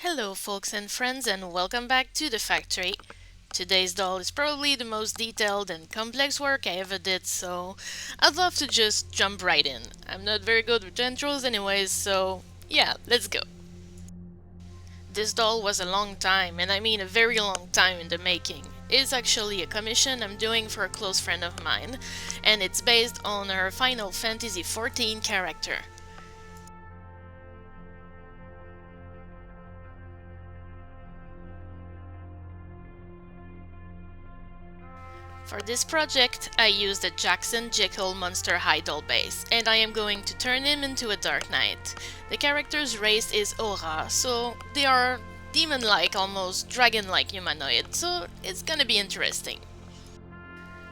Hello folks and friends, and welcome back to the factory. Today's doll is probably the most detailed and complex work I ever did, so I'd love to just jump right in. I'm not very good with intros anyways, so yeah, let's go. This doll was a long time, and I mean a very long time in the making. It's actually a commission I'm doing for a close friend of mine, and it's based on her Final Fantasy XIV character. For this project, I used a Jekyll monster idol base, and I am going to turn him into a Dark Knight. The character's race is Aura, so they are demon-like, almost dragon-like humanoid, so it's gonna be interesting.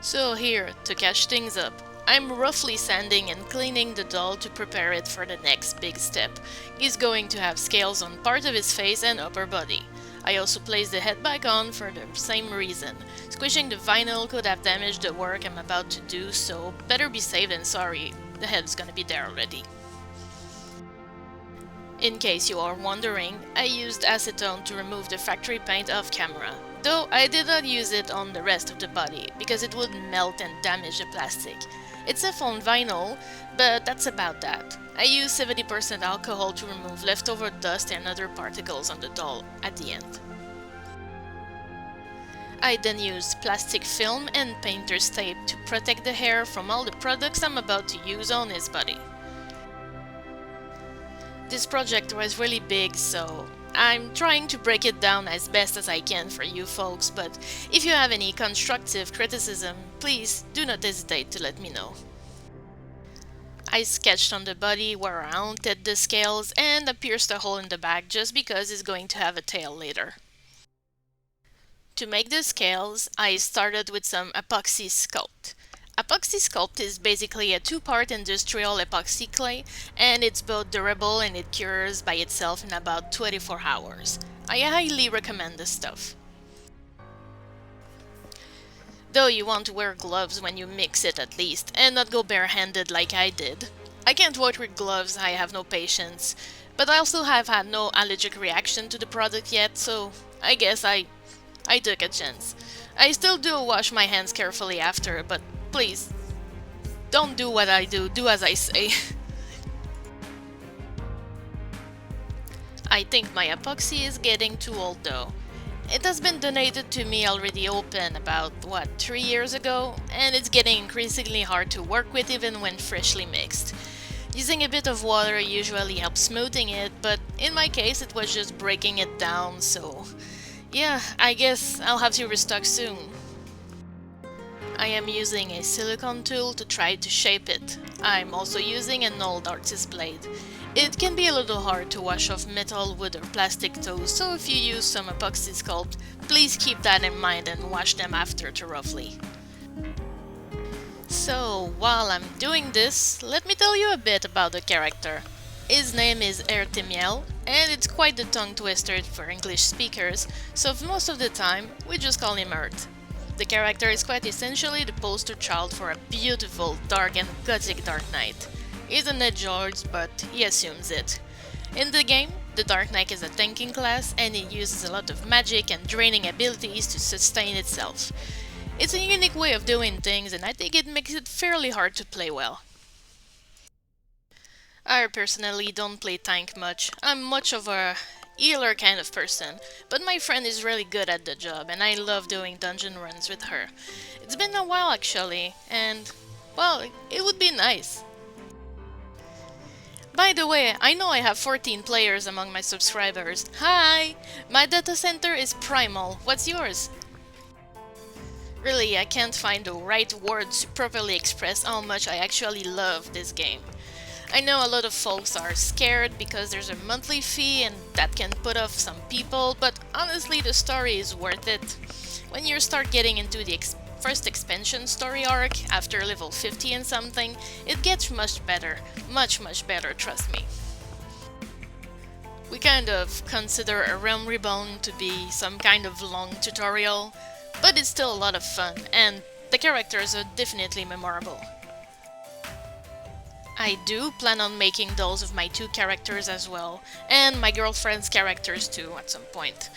So here, to catch things up, I'm roughly sanding and cleaning the doll to prepare it for the next big step. He's going to have scales on part of his face and upper body. I also placed the head back on for the same reason. Squishing the vinyl could have damaged the work I'm about to do, so better be safe than sorry. The head's gonna be there already. In case you are wondering, I used acetone to remove the factory paint off camera, though I did not use it on the rest of the body, because it would melt and damage the plastic. It's safe on vinyl, but that's about that. I used 70% alcohol to remove leftover dust and other particles on the doll at the end. I then used plastic film and painter's tape to protect the hair from all the products I'm about to use on his body. This project was really big, so I'm trying to break it down as best as I can for you folks, but if you have any constructive criticism, please do not hesitate to let me know. I sketched on the body where I mounted the scales and I pierced a hole in the back just because it's going to have a tail later. To make the scales, I started with some epoxy sculpt. Epoxy sculpt is basically a two-part industrial epoxy clay, and it's both durable and it cures by itself in about 24 hours. I highly recommend this stuff. Though you want to wear gloves when you mix it at least, and not go barehanded like I did. I can't work with gloves, I have no patience, but I also have had no allergic reaction to the product yet, so I guess I took a chance. I still do wash my hands carefully after, but please, don't do what I do as I say. I think my epoxy is getting too old though. It has been donated to me already open about, 3 years ago, and it's getting increasingly hard to work with even when freshly mixed. Using a bit of water usually helps smoothing it, but in my case it was just breaking it down, so yeah, I guess I'll have to restock soon. I am using a silicone tool to try to shape it. I'm also using an old artist blade. It can be a little hard to wash off metal, wood or plastic toes, so if you use some epoxy sculpt, please keep that in mind and wash them after thoroughly. So, while I'm doing this, let me tell you a bit about the character. His name is Arteza, and it's quite the tongue twister for English speakers, so for most of the time, we just call him Art. The character is quite essentially the poster child for a beautiful, dark and gothic Dark Knight. He's an edgelord, but he assumes it. In the game, the Dark Knight is a tanking class, and it uses a lot of magic and draining abilities to sustain itself. It's a unique way of doing things, and I think it makes it fairly hard to play well. I personally don't play tank much. I'm much of a healer kind of person, but my friend is really good at the job and I love doing dungeon runs with her. It's been a while actually, and well, it would be nice. By the way, I know I have 14 players among my subscribers. Hi! My data center is primal. What's yours? Really, I can't find the right words to properly express how much I actually love this game. I know a lot of folks are scared because there's a monthly fee and that can put off some people, but honestly the story is worth it. When you start getting into the first expansion story arc, after level 50 and something, it gets much better, much better, trust me. We kind of consider a Realm Reborn to be some kind of long tutorial, but it's still a lot of fun, and the characters are definitely memorable. I do plan on making dolls of my two characters as well, and my girlfriend's characters too at some point.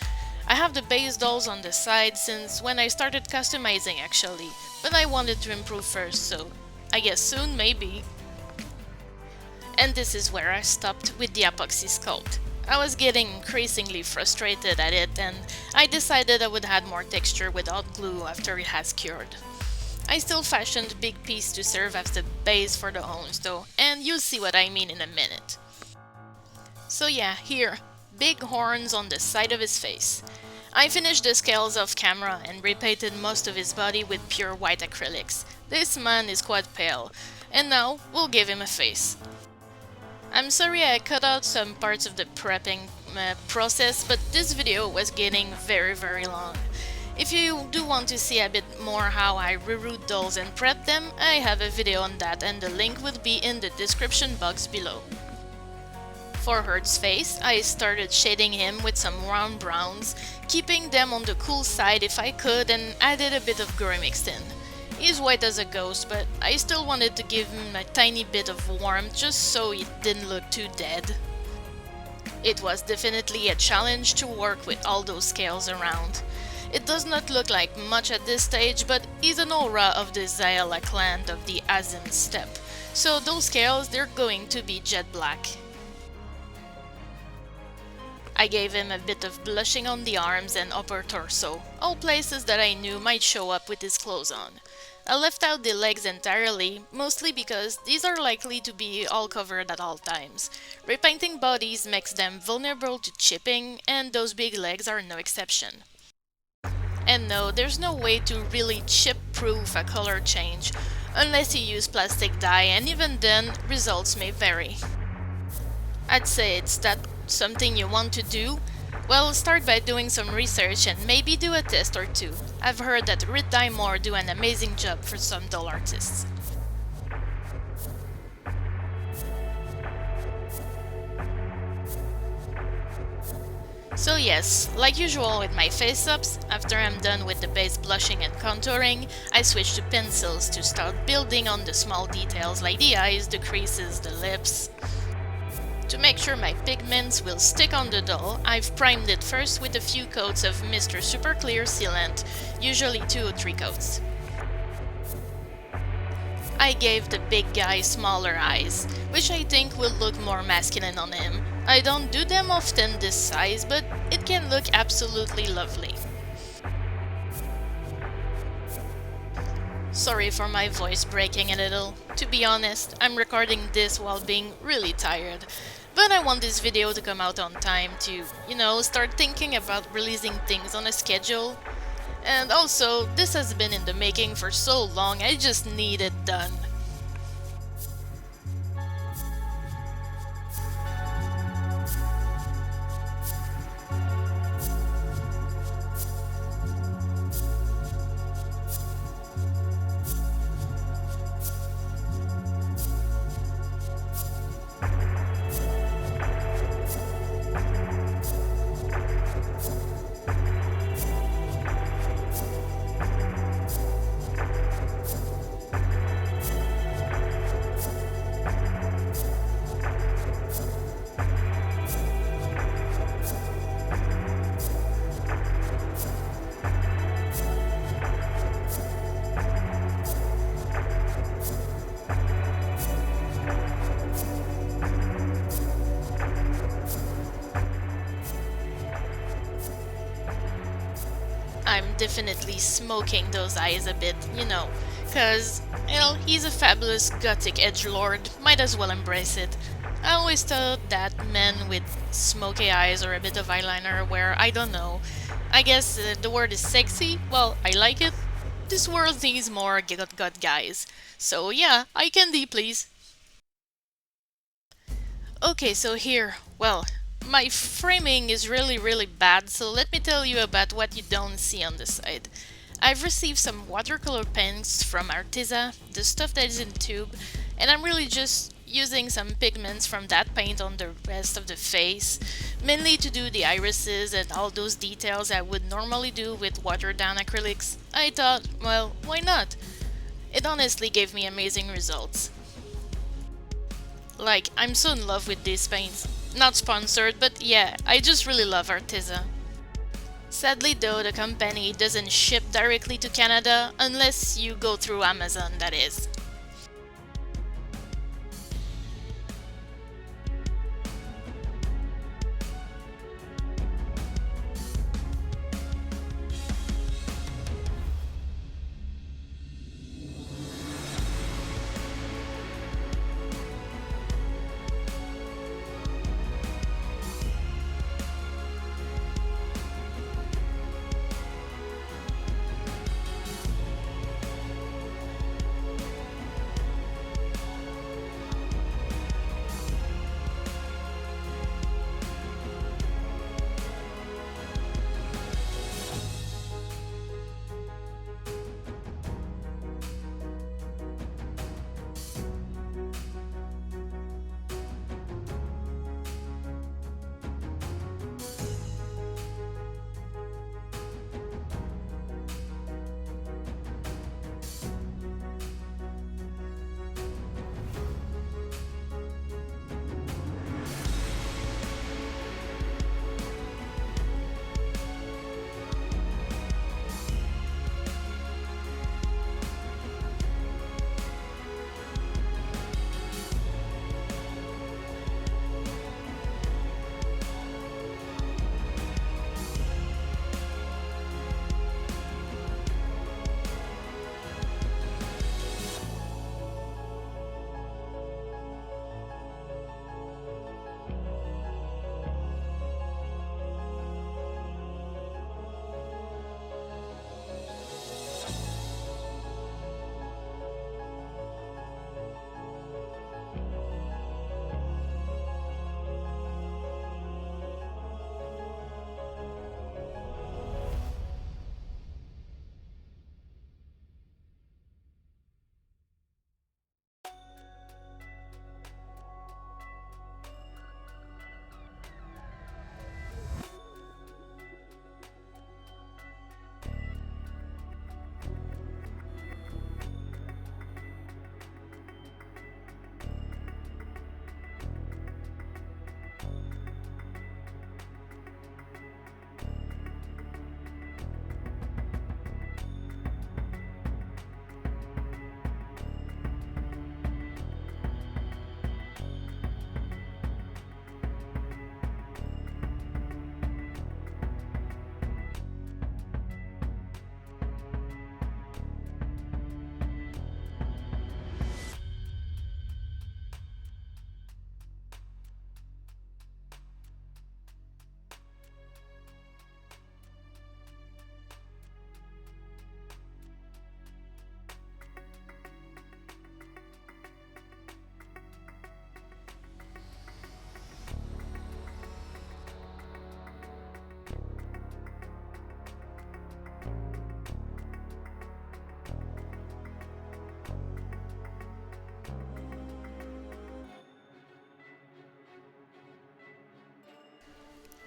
I have the base dolls on the side since when I started customizing actually, but I wanted to improve first, so I guess soon maybe. And this is where I stopped with the epoxy sculpt. I was getting increasingly frustrated at it and I decided I would add more texture without glue after it has cured. I still fashioned big piece to serve as the base for the horns though, and you'll see what I mean in a minute. So yeah, here, big horns on the side of his face. I finished the scales off camera and repainted most of his body with pure white acrylics. This man is quite pale, and now we'll give him a face. I'm sorry I cut out some parts of the prepping process, but this video was getting very long. If you do want to see a bit more how I reroute dolls and prep them, I have a video on that and the link will be in the description box below. For Hurt's face, I started shading him with some round browns, keeping them on the cool side if I could, and added a bit of grey mixed in. He's white as a ghost, but I still wanted to give him a tiny bit of warmth just so it didn't look too dead. It was definitely a challenge to work with all those scales around. It does not look like much at this stage, but he's an aura of the Zaela clan of the Azim steppe, so those scales, they're going to be jet black. I gave him a bit of blushing on the arms and upper torso, all places that I knew might show up with his clothes on. I left out the legs entirely, mostly because these are likely to be all covered at all times. Repainting bodies makes them vulnerable to chipping, and those big legs are no exception. And no, there's no way to really chip-proof a color change, unless you use plastic dye, and even then, results may vary. I'd say it's that something you want to do? Well, start by doing some research and maybe do a test or two. I've heard that Rit Dye More do an amazing job for some doll artists. So yes, like usual with my face-ups, after I'm done with the base blushing and contouring, I switch to pencils to start building on the small details like the eyes, the creases, the lips. To make sure my pigments will stick on the doll, I've primed it first with a few coats of Mr. Super Clear Sealant, usually 2 or 3 coats. I gave the big guy smaller eyes, which I think will look more masculine on him. I don't do them often this size, but it can look absolutely lovely. Sorry for my voice breaking a little. To be honest, I'm recording this while being really tired. But I want this video to come out on time to, start thinking about releasing things on a schedule. And also, this has been in the making for so long, I just need it done. I'm definitely smoking those eyes a bit, cause, he's a fabulous gothic edgelord, might as well embrace it. I always thought that men with smoky eyes or a bit of eyeliner were, I don't know, I guess the word is sexy, well, I like it. This world needs more gut guys. So yeah, eye candy please. Okay, so here, well, my framing is really bad, so let me tell you about what you don't see on the side. I've received some watercolor paints from Arteza, the stuff that is in tube, and I'm really just using some pigments from that paint on the rest of the face, mainly to do the irises and all those details I would normally do with watered down acrylics. I thought, well, why not? It honestly gave me amazing results. Like, I'm so in love with these paints. Not sponsored, but yeah, I just really love Arteza. Sadly though, the company doesn't ship directly to Canada unless you go through Amazon, that is.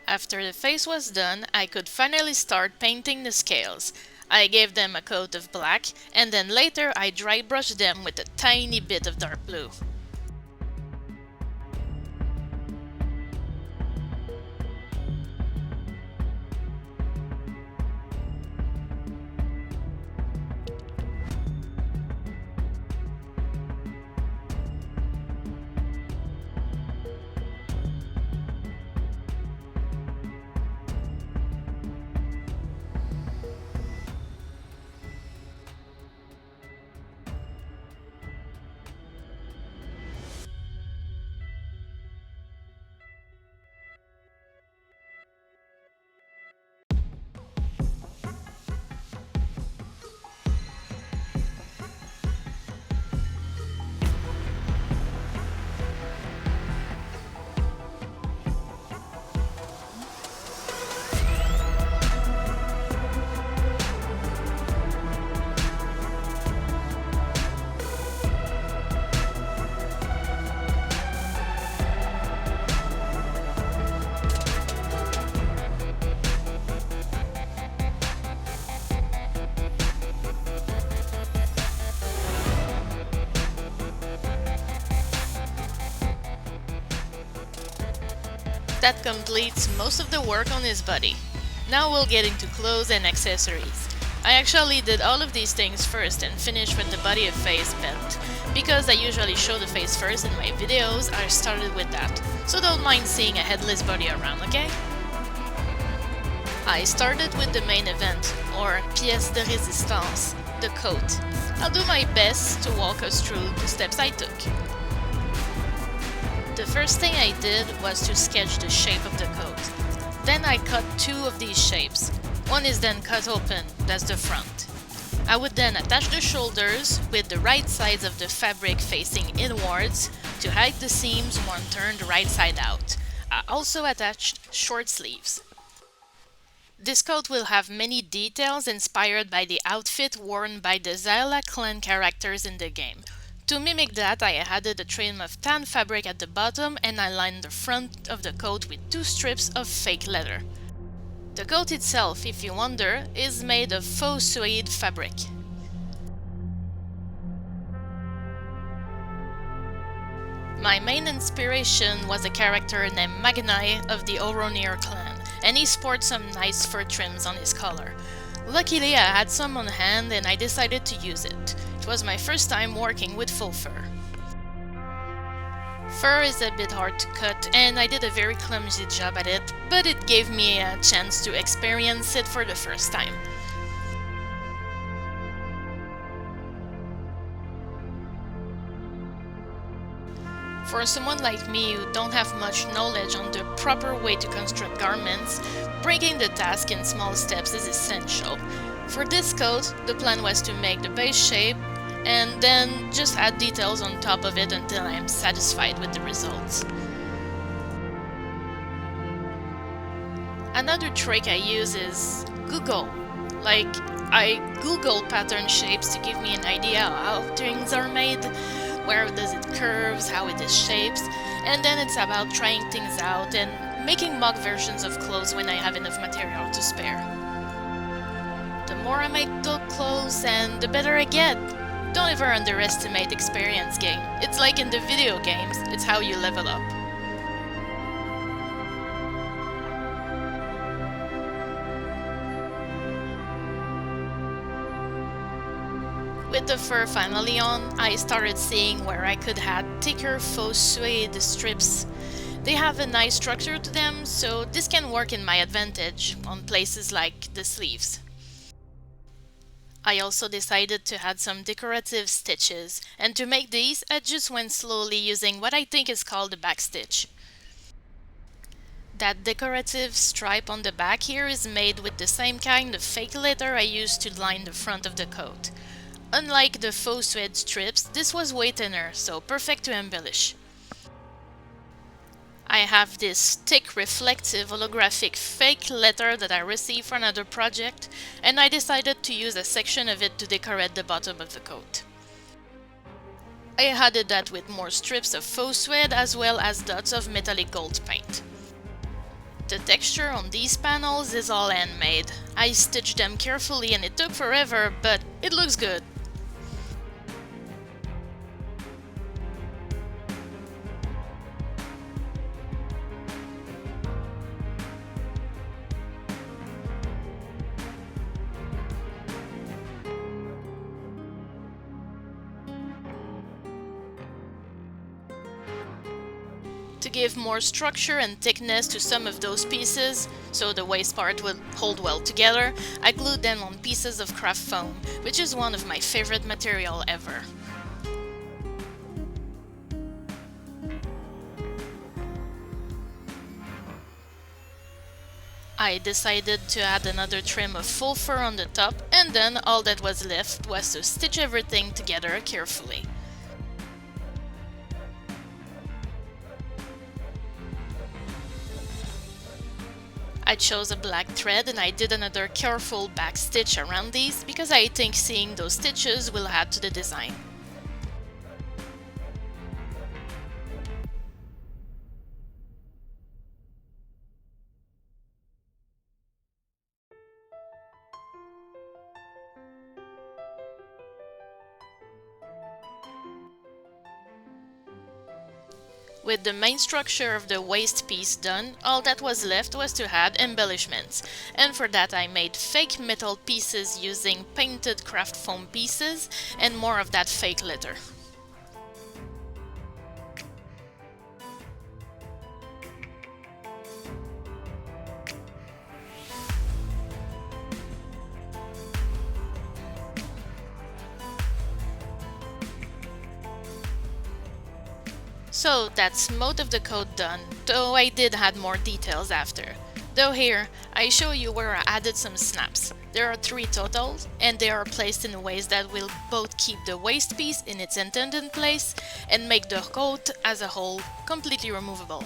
After the face was done, I could finally start painting the scales. I gave them a coat of black, and then later I dry brushed them with a tiny bit of dark blue. That completes most of the work on his body. Now we'll get into clothes and accessories. I actually did all of these things first and finished with the body of face belt. Because I usually show the face first in my videos, I started with that. So don't mind seeing a headless body around, okay? I started with the main event, or pièce de résistance, the coat. I'll do my best to walk us through the steps I took. The first thing I did was to sketch the shape of the coat. Then I cut two of these shapes. One is then cut open, that's the front. I would then attach the shoulders with the right sides of the fabric facing inwards to hide the seams one turned right side out. I also attached short sleeves. This coat will have many details inspired by the outfit worn by the Xayla clan characters in the game. To mimic that, I added a trim of tan fabric at the bottom and I lined the front of the coat with two strips of fake leather. The coat itself, if you wonder, is made of Faux Suede fabric. My main inspiration was a character named Magnai of the Oronir clan, and he sports some nice fur trims on his collar. Luckily I had some on hand and I decided to use it. It was my first time working with faux fur. Fur is a bit hard to cut and I did a very clumsy job at it, but it gave me a chance to experience it for the first time. For someone like me who don't have much knowledge on the proper way to construct garments, breaking the task in small steps is essential. For this coat, the plan was to make the base shape and then just add details on top of it until I am satisfied with the results. Another trick I use is Google. I Google pattern shapes to give me an idea of how things are made, where does it curves, how it is shapes, and then it's about trying things out and making mock versions of clothes when I have enough material to spare. The more I make the clothes and the better I get. Don't ever underestimate experience gain. It's like in the video games, it's how you level up. With the fur finally on, I started seeing where I could add thicker faux suede strips. They have a nice structure to them, so this can work in my advantage on places like the sleeves. I also decided to add some decorative stitches, and to make these, I just went slowly using what I think is called a backstitch. That decorative stripe on the back here is made with the same kind of fake leather I used to line the front of the coat. Unlike the faux suede strips, this was way thinner, so perfect to embellish. I have this thick reflective holographic fake leather that I received for another project, and I decided to use a section of it to decorate the bottom of the coat. I added that with more strips of faux suede as well as dots of metallic gold paint. The texture on these panels is all handmade. I stitched them carefully and it took forever, but it looks good. To give more structure and thickness to some of those pieces, so the waist part would hold well together, I glued them on pieces of craft foam, which is one of my favorite material ever. I decided to add another trim of faux fur on the top, and then all that was left was to stitch everything together carefully. I chose a black thread and I did another careful back stitch around these because I think seeing those stitches will add to the design. With the main structure of the waist piece done, all that was left was to add embellishments, and for that I made fake metal pieces using painted craft foam pieces and more of that fake leather. So that's most of the code done, though I did add more details after. Though here, I show you where I added some snaps. There are 3 total, and they are placed in ways that will both keep the waist piece in its intended place and make the coat as a whole completely removable.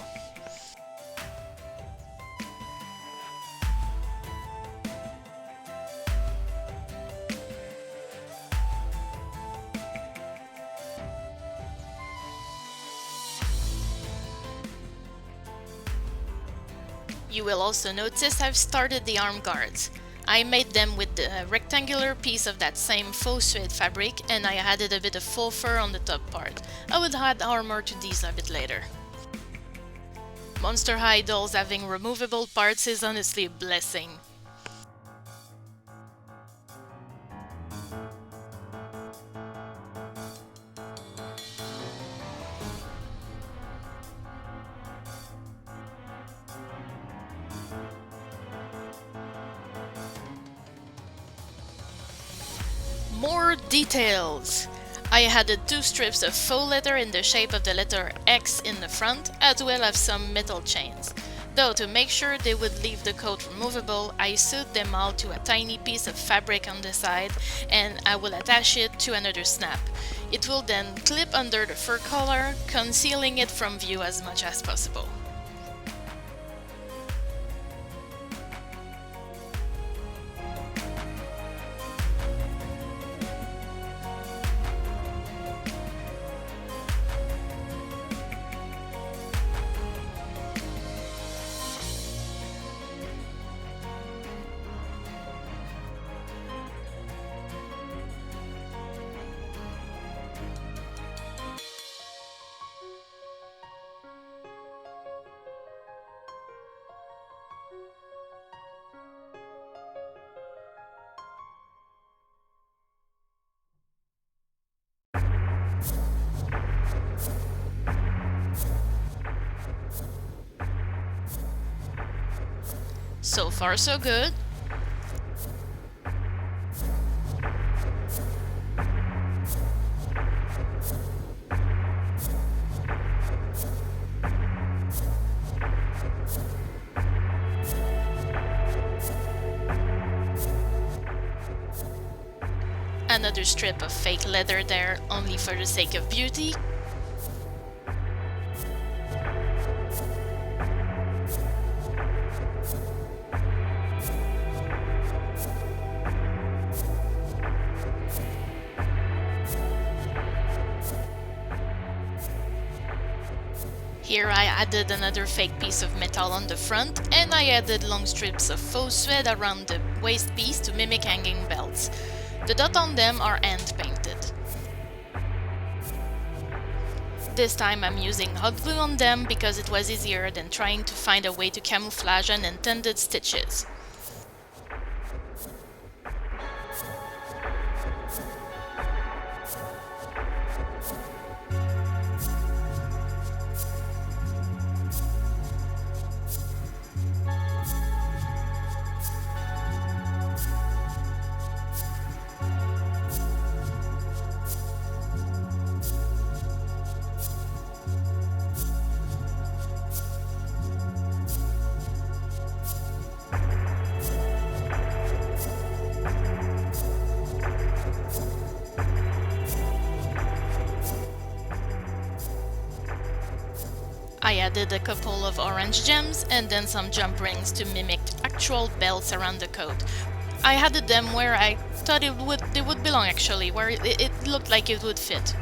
You will also notice I've started the arm guards. I made them with the rectangular piece of that same Faux Suede fabric, and I added a bit of faux fur on the top part. I would add armor to these a bit later. Monster High dolls having removable parts is honestly a blessing. More details! I added 2 strips of faux leather in the shape of the letter X in the front, as well as some metal chains. Though to make sure they would leave the coat removable, I sewed them all to a tiny piece of fabric on the side, and I will attach it to another snap. It will then clip under the fur collar, concealing it from view as much as possible. So far so good. Another strip of fake leather there, only for the sake of beauty. Here I added another fake piece of metal on the front, and I added long strips of faux suede around the waist piece to mimic hanging belts. The dots on them are hand painted. This time I'm using hot glue on them because it was easier than trying to find a way to camouflage unintended stitches. I added a couple of orange gems and then some jump rings to mimic actual belts around the coat. I added them where I thought they would belong actually, where it looked like it would fit.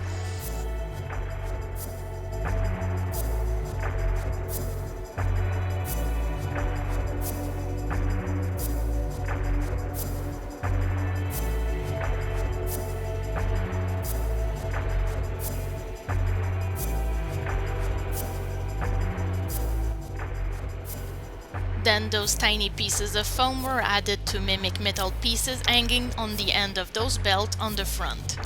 Then those tiny pieces of foam were added to mimic metal pieces hanging on the end of those belts on the front.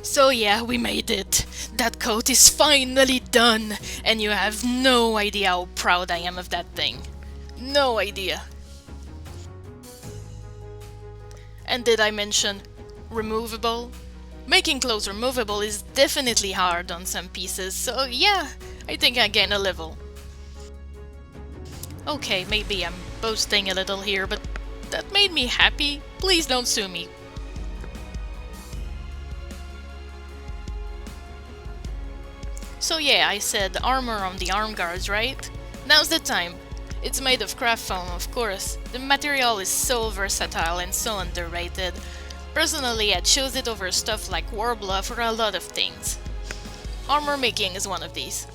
So yeah, we made it. That coat is finally done, and you have no idea how proud I am of that thing. No idea. And did I mention removable? Making clothes removable is definitely hard on some pieces, so yeah, I think I gained a level. Okay, maybe I'm boasting a little here, but that made me happy. Please don't sue me. So yeah, I said armor on the arm guards, right? Now's the time. It's made of craft foam, of course. The material is so versatile and so underrated. Personally, I'd choose it over stuff like Warbler for a lot of things. Armor making is one of these.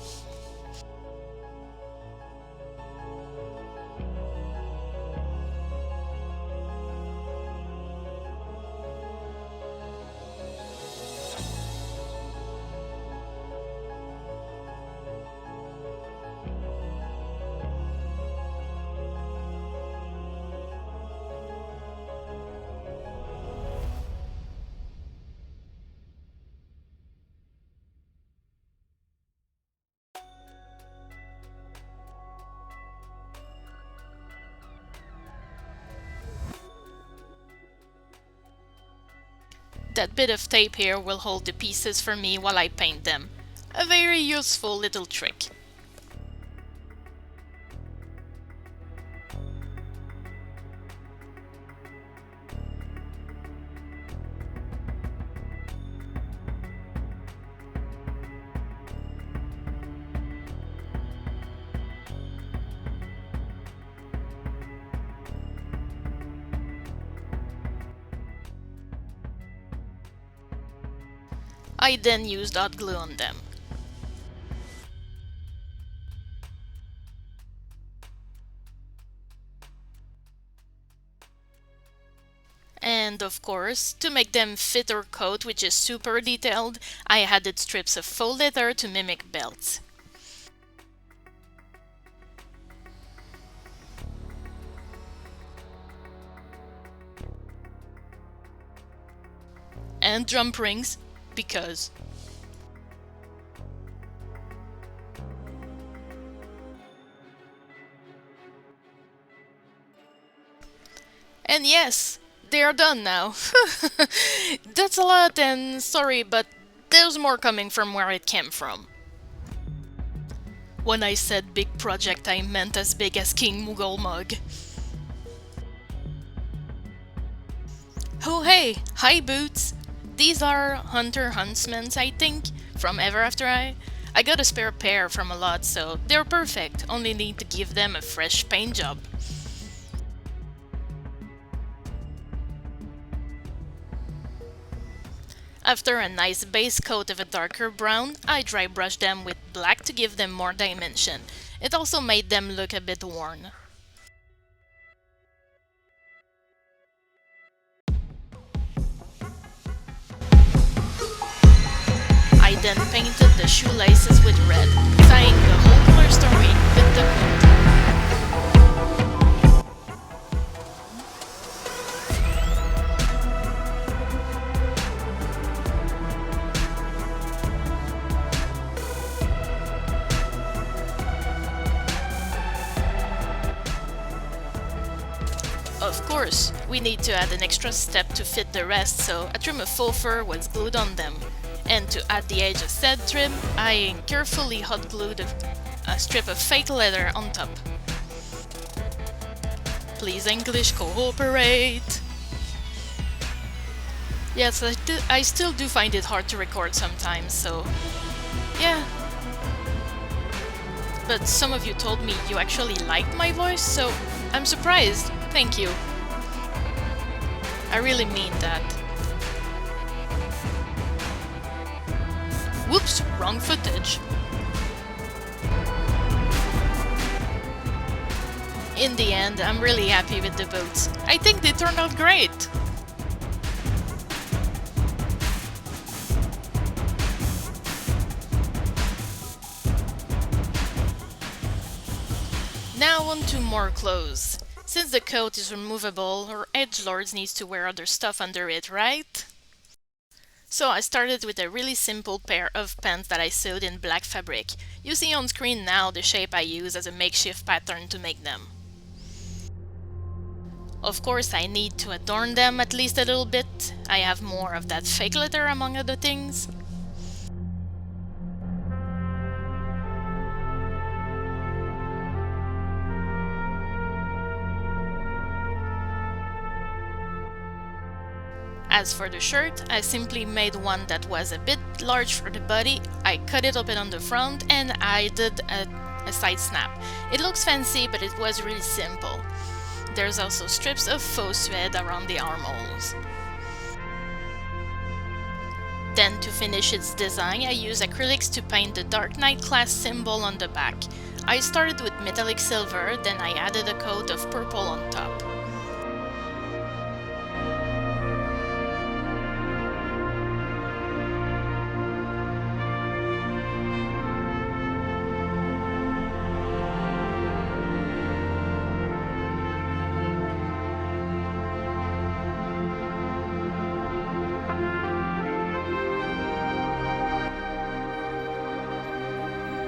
That bit of tape here will hold the pieces for me while I paint them. A very useful little trick. I then used hot glue on them. And of course, to make them fit our coat, which is super detailed, I added strips of faux leather to mimic belts. And drum rings, because. And yes, they are done now. That's a lot, and sorry, but there's more coming from where it came from. When I said big project, I meant as big as King Mughal mug. Oh hey, hi Boots! These are Hunter Huntsman's, I think, from Ever After I got a spare pair from a lot, so they're perfect, only need to give them a fresh paint job. After a nice base coat of a darker brown, I dry brush them with black to give them more dimension. It also made them look a bit worn. I then painted the shoelaces with red, tying the whole color story with the paint. Of course, we need to add an extra step to fit the rest, so a trim of faux fur was glued on them. And to add the edge of said trim, I carefully hot glued a strip of fake leather on top. Please English cooperate! Yes, I still do find it hard to record sometimes, so yeah. But some of you told me you actually liked my voice, so I'm surprised. Thank you. I really mean that. Whoops, wrong footage. In the end, I'm really happy with the boots. I think they turned out great. Now on to more clothes. Since the coat is removable, our edgelords needs to wear other stuff under it, right? So I started with a really simple pair of pants that I sewed in black fabric. You see on screen now the shape I use as a makeshift pattern to make them. Of course I need to adorn them at least a little bit. I have more of that fake glitter among other things. As for the shirt, I simply made one that was a bit large for the body. I cut it open on the front and I did a side snap. It looks fancy, but it was really simple. There's also strips of faux suede around the armholes. Then to finish its design, I used acrylics to paint the Dark Knight class symbol on the back. I started with metallic silver, then I added a coat of purple on top.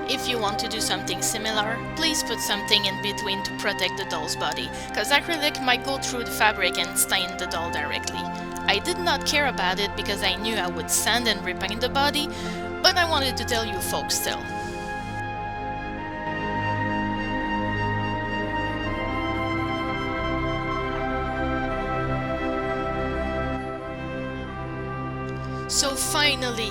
If you want to do something similar, please put something in between to protect the doll's body, cause acrylic might go through the fabric and stain the doll directly. I did not care about it because I knew I would sand and repaint the body, but I wanted to tell you folks still. So finally,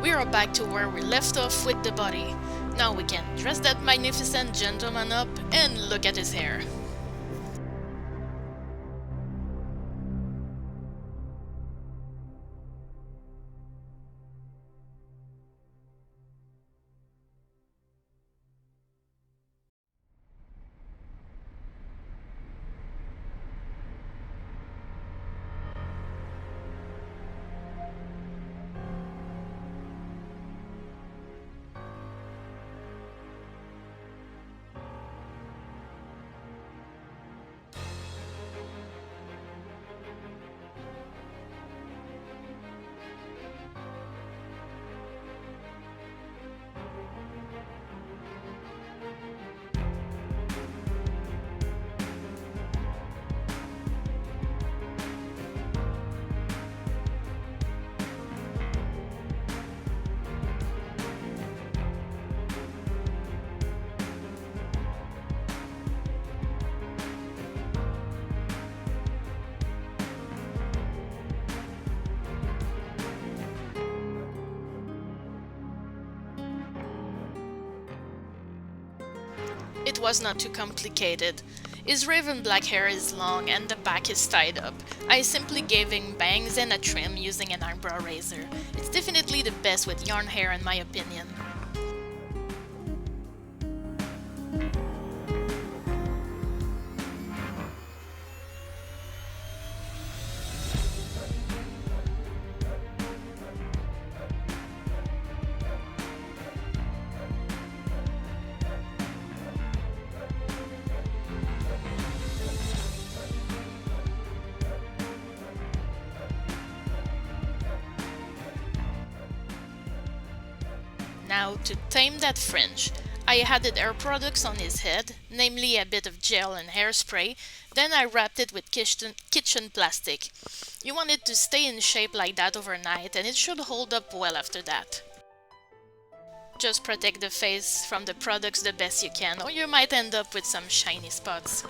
we are back to where we left off with the body. Now we can dress that magnificent gentleman up and look at his hair. It was not too complicated. His raven black hair is long and the back is tied up. I simply gave him bangs and a trim using an eyebrow razor. It's definitely the best with yarn hair in my opinion. Now, to tame that fringe, I added air products on his head, namely a bit of gel and hairspray, then I wrapped it with kitchen plastic. You want it to stay in shape like that overnight, and it should hold up well after that. Just protect the face from the products the best you can, or you might end up with some shiny spots.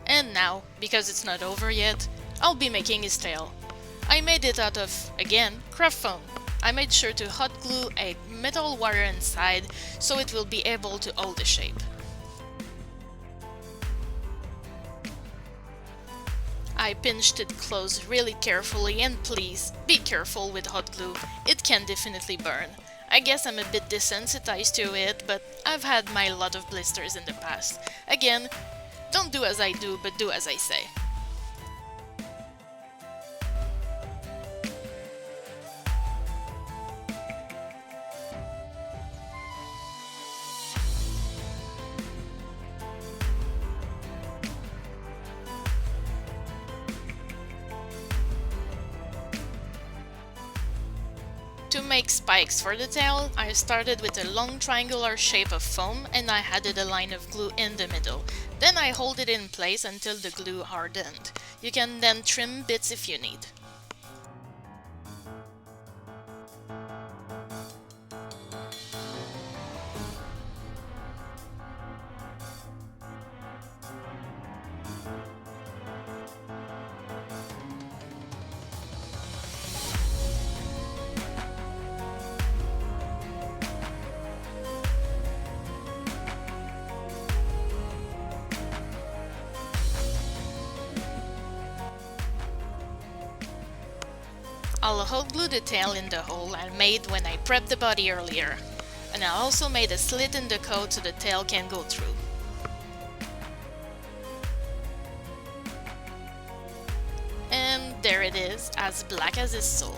And now, because it's not over yet, I'll be making his tail. I made it out of, again, craft foam. I made sure to hot glue a metal wire inside so it will be able to hold the shape. I pinched it closed really carefully, and please, be careful with hot glue, it can definitely burn. I guess I'm a bit desensitized to it, but I've had my lot of blisters in the past. Again, don't do as I do, but do as I say. To make spikes for the tail, I started with a long triangular shape of foam and I added a line of glue in the middle. Then I hold it in place until the glue hardened. You can then trim bits if you need. I'll hot glue the tail in the hole I made when I prepped the body earlier. And I also made a slit in the coat so the tail can go through. And there it is, as black as his soul.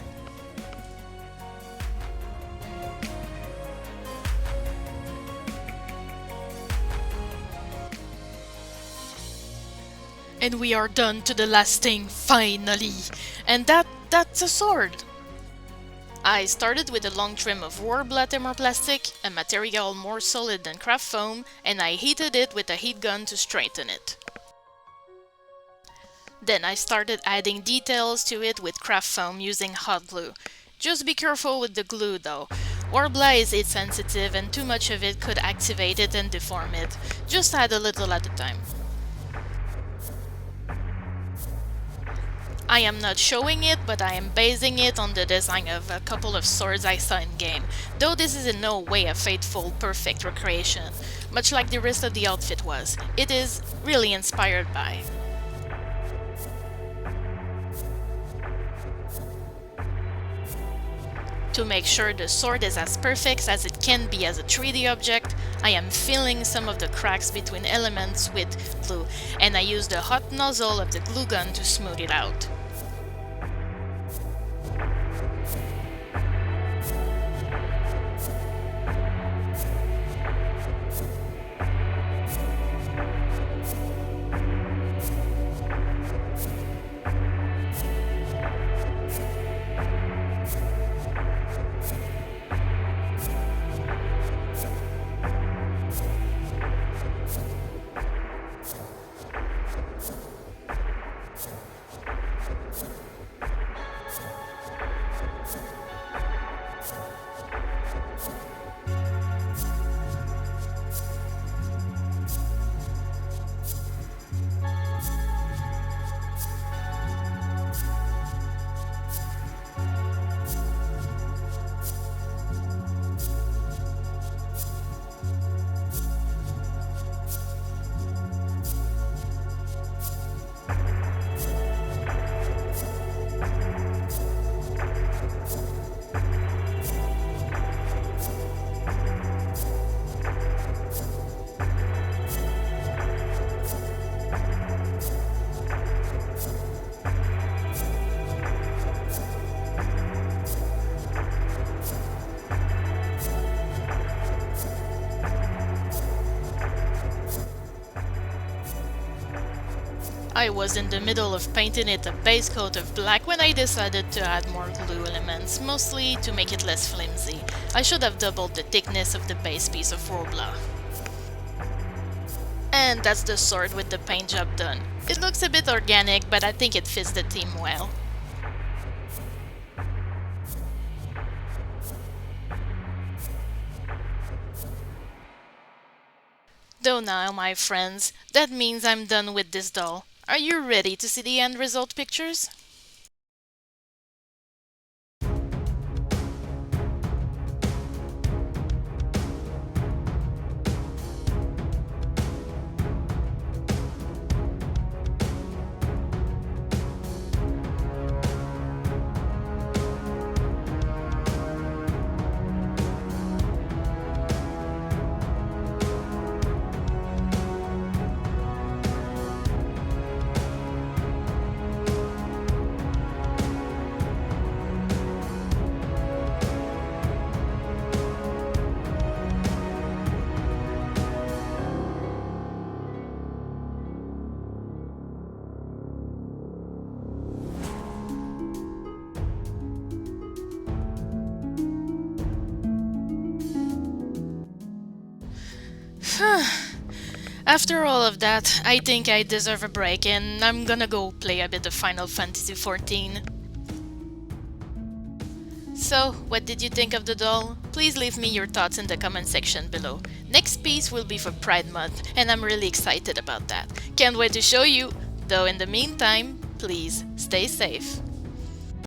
And we are done to the last thing, finally! And that's a sword! I started with a long trim of warbler thermoplastic, a material more solid than craft foam, and I heated it with a heat gun to straighten it. Then I started adding details to it with craft foam using hot glue. Just be careful with the glue though. Warbler is heat sensitive and too much of it could activate it and deform it. Just add a little at a time. I am not showing it, but I am basing it on the design of a couple of swords I saw in game, though this is in no way a faithful, perfect recreation, much like the rest of the outfit was. It is really inspired by. To make sure the sword is as perfect as it can be as a 3D object, I am filling some of the cracks between elements with glue, and I use the hot nozzle of the glue gun to smooth it out. I was in the middle of painting it a base coat of black when I decided to add more glue elements, mostly to make it less flimsy. I should have doubled the thickness of the base piece of Robla. And that's the sword with the paint job done. It looks a bit organic, but I think it fits the theme well. Though now, my friends, that means I'm done with this doll. Are you ready to see the end result pictures? After all of that, I think I deserve a break and I'm gonna go play a bit of Final Fantasy XIV. So, what did you think of the doll? Please leave me your thoughts in the comment section below. Next piece will be for Pride Month and I'm really excited about that. Can't wait to show you! Though in the meantime, please stay safe.